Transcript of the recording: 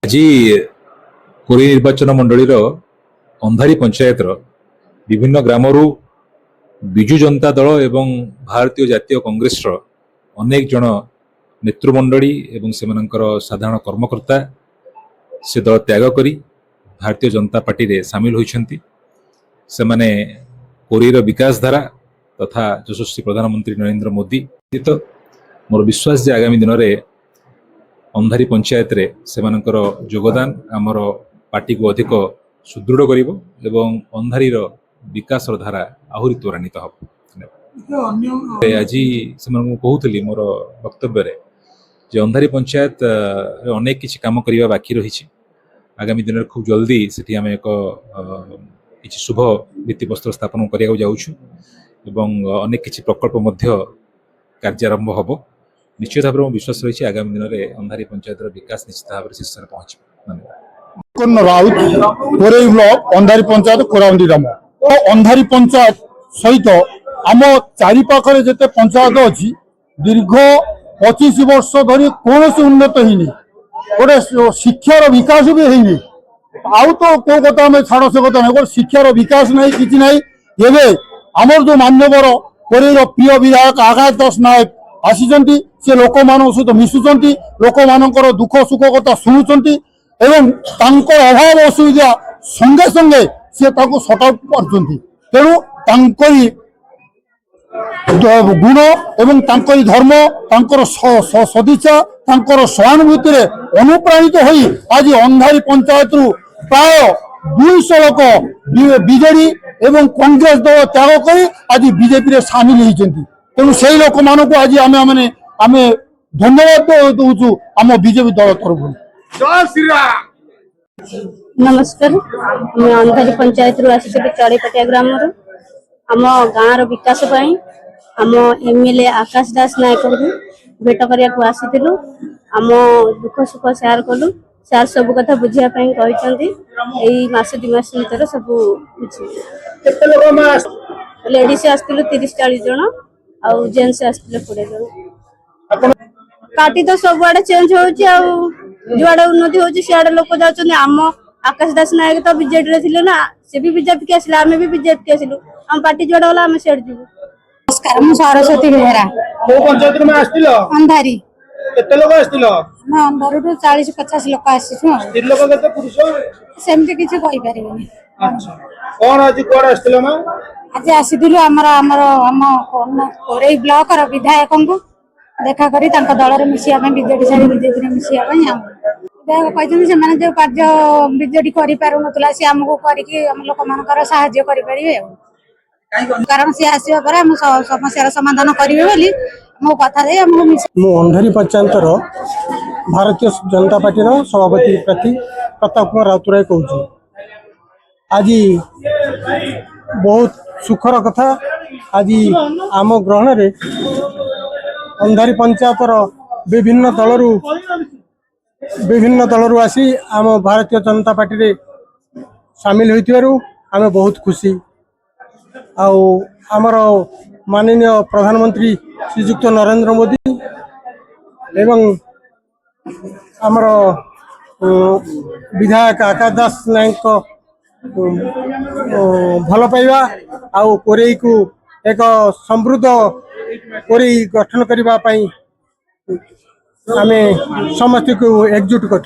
ଆଜି କୋରେଇ ନିର୍ବାଚନ ମଣ୍ଡଳୀର ଅନ୍ଧାରୀ ପଞ୍ଚାୟତର ବିଭିନ୍ନ ଗ୍ରାମରୁ ବିଜୁ ଜନତା ଦଳ ଏବଂ ଭାରତୀୟ ଜାତୀୟ କଂଗ୍ରେସର ଅନେକ ଜଣ ନେତୃମଣ୍ଡଳୀ ଏବଂ ସେମାନଙ୍କର ସାଧାରଣ କର୍ମକର୍ତ୍ତା ସେ ଦଳ ତ୍ୟାଗ କରି ଭାରତୀୟ ଜନତା ପାର୍ଟିରେ ସାମିଲ ହୋଇଛନ୍ତି। ସେମାନେ କୋରେଇର ବିକାଶ ଧାରା ତଥା ଯଶସ୍ୱୀ ପ୍ରଧାନମନ୍ତ୍ରୀ ନରେନ୍ଦ୍ର ମୋଦି ମୋର ବିଶ୍ୱାସ ଯେ ଆଗାମୀ ଦିନରେ ଅନ୍ଧାରୀ ପଞ୍ଚାୟତରେ ସେମାନଙ୍କର ଯୋଗଦାନ ଆମର ପାର୍ଟିକୁ ଅଧିକ ସୁଦୃଢ଼ କରିବ ଏବଂ ଅନ୍ଧାରୀର ବିକାଶର ଧାରା ଆହୁରି ତ୍ୱରାନ୍ୱିତ ହେବ। ଆଜି ସେମାନଙ୍କୁ କହୁଥିଲି ମୋର ବକ୍ତବ୍ୟରେ ଯେ ଅନ୍ଧାରୀ ପଞ୍ଚାୟତ ଅନେକ କିଛି କାମ କରିବା ବାକି ରହିଛି। ଆଗାମୀ ଦିନରେ ଖୁବ୍ ଜଲ୍ଦି ସେଠି ଆମେ ଏକ କିଛି ଶୁଭ ଭିତ୍ତିପ୍ରସ୍ତର ସ୍ଥାପନ କରିବାକୁ ଯାଉଛୁ ଏବଂ ଅନେକ କିଛି ପ୍ରକଳ୍ପ ମଧ୍ୟ କାର୍ଯ୍ୟାରମ୍ଭ ହେବ। ନିଶ୍ଚିତ ଭାବରେ ମୋ ବିଶ୍ୱାସ ରହିଛି ଆଗାମୀ ଦିନରେ ଅନ୍ଧାରୀ ପଞ୍ଚାୟତର ବିକାଶ ନିଶ୍ଚିତ ଭାବରେ ଶୀର୍ଷରେ ପହଞ୍ଚିବ। ରାଉତ କୋରେଇ ବ୍ଲକ ଅନ୍ଧାରୀ ପଞ୍ଚାୟତ କୋରାଉଣ୍ଡି ଗ୍ରାମ ଓ ଅନ୍ଧାରୀ ପଞ୍ଚାୟତ ସହିତ ଆମ ଚାରିପାଖରେ ଯେତେ ପଞ୍ଚାୟତ ଅଛି ଦୀର୍ଘ 25 ବର୍ଷ ଧରି କୌଣସି ଉନ୍ନତ ହେଇନି, ଗୋଟେ ଶିକ୍ଷାର ବିକାଶ ବି ହେଇନି। ଆଉ ତ କୋଉ କଥା ଆମେ ଛାଡ଼ ସେ କଥା ନାହିଁ, ଗୋଟେ ଶିକ୍ଷାର ବିକାଶ ନାହିଁ, କିଛି ନାହିଁ। ଏବେ ଆମର ଯୋଉ ମାନ୍ୟବର କୋରେଇର ପ୍ରିୟ ବିଧାୟକ ଆକାଶ ଦାସ ନାୟକ ଆସିଛନ୍ତି, ସେ ଲୋକମାନଙ୍କ ସହିତ ମିଶୁଛନ୍ତି, ଲୋକମାନଙ୍କର ଦୁଃଖ ସୁଖ କଥା ଶୁଣୁଛନ୍ତି ଏବଂ ତାଙ୍କର ଅଭାବ ଅସୁବିଧା ସଙ୍ଗେ ସଙ୍ଗେ ସେ ତାକୁ ସର୍ଟ ଆଉଟ୍ କରୁଛନ୍ତି। ତେଣୁ ତାଙ୍କରି ଗୁଣ ଏବଂ ତାଙ୍କରି ଧର୍ମ, ତାଙ୍କର ସଦିଚ୍ଛା, ତାଙ୍କର ସହାନୁଭୂତିରେ ଅନୁପ୍ରାଣିତ ହୋଇ ଆଜି ଅନ୍ଧାରୀ ପଞ୍ଚାୟତରୁ ପ୍ରାୟ 200 ଲୋକ ବିଜେଡି ଏବଂ କଂଗ୍ରେସ ଦଳ ତ୍ୟାଗ କରି ଆଜି ବିଜେପିରେ ସାମିଲ ହୋଇଛନ୍ତି। ତେଣୁ ସେଇ ଲୋକମାନଙ୍କୁ ଆଜି ଆମେ ଧନ୍ୟବାଦ ଦଉଛୁ ଆମ ବିଜେପି ଦଳ ତରଫରୁ। नमस्कार, मैं अंधारी पंचायत रु आसी चढ़ईपटिया ग्राम आम गाँव विकास आम एमएलए आकाश दास नायक भेट करने को आसीलु। आम दुख सुख सेयार कलु। सार सब कथा बुझापी कहते मस 2 मास भर सब लेडीज आसलु 30-40 जन आउ जेन्ट्स आसते 20 जन। पार्टी तो सब आड़े चेंज होुआड़े उन्नति होची सियाड़े लोक जाउछन। आम आकाश दास नायक तो बीजेडी रे थिले ना, से भी बीजेपी के आसिला, आमे भी बीजेपी के आसिलु। हम पार्टी जोड़ा वाला आमे सेड जीवु। नमस्कार, मु सरस्वती बेहरा को पंचायत में आस्तिलो अंधारी केते लोक आस्तिलो? ना अंधारी 40-50 लोक आसीछु। स्त्री लोक केते पुरुष सेमति किछि कहि परिबेनी। अच्छा, कोन आज कोड आस्तिलो मा? आज आसीदिलु हम कोरेई ब्लॉक रो विधायक को देखा करी तांका दल रे मिसिया में बीजेडी सारी बीजेपी रे मिसिया में हम विधायक कहते से माने जो कार्य बीजेडी करि पारु नतला से हमको करिकि हम लोक मानकर सहाय्य करि परिबे, कारण से आसीबा पर हम समस्या समाधान करिवे बोली मो कथा रे हम मु अंधारी पंचायत रो भारतीय जनता पार्टी रो सभापति प्रार्थी प्रताप कुमार राउतराय कहूँ। आज बहुत सुखर कथा, आज आम ग्रहण रे अंधारी पंचायत विभिन्न दलरू आसी आम भारतीय जनता पार्टी रे सामिल होइतिबारु आमे बहुत खुशी। आमर माननीय प्रधानमंत्री श्रीयुक्त नरेंद्र मोदी एवं आमर विधायक आकाश दास नायक भल पाइबा आउ कोरेई को एक समृद्ध कोरेई गठन करबा पई आमे समस्त को एकजुट कर।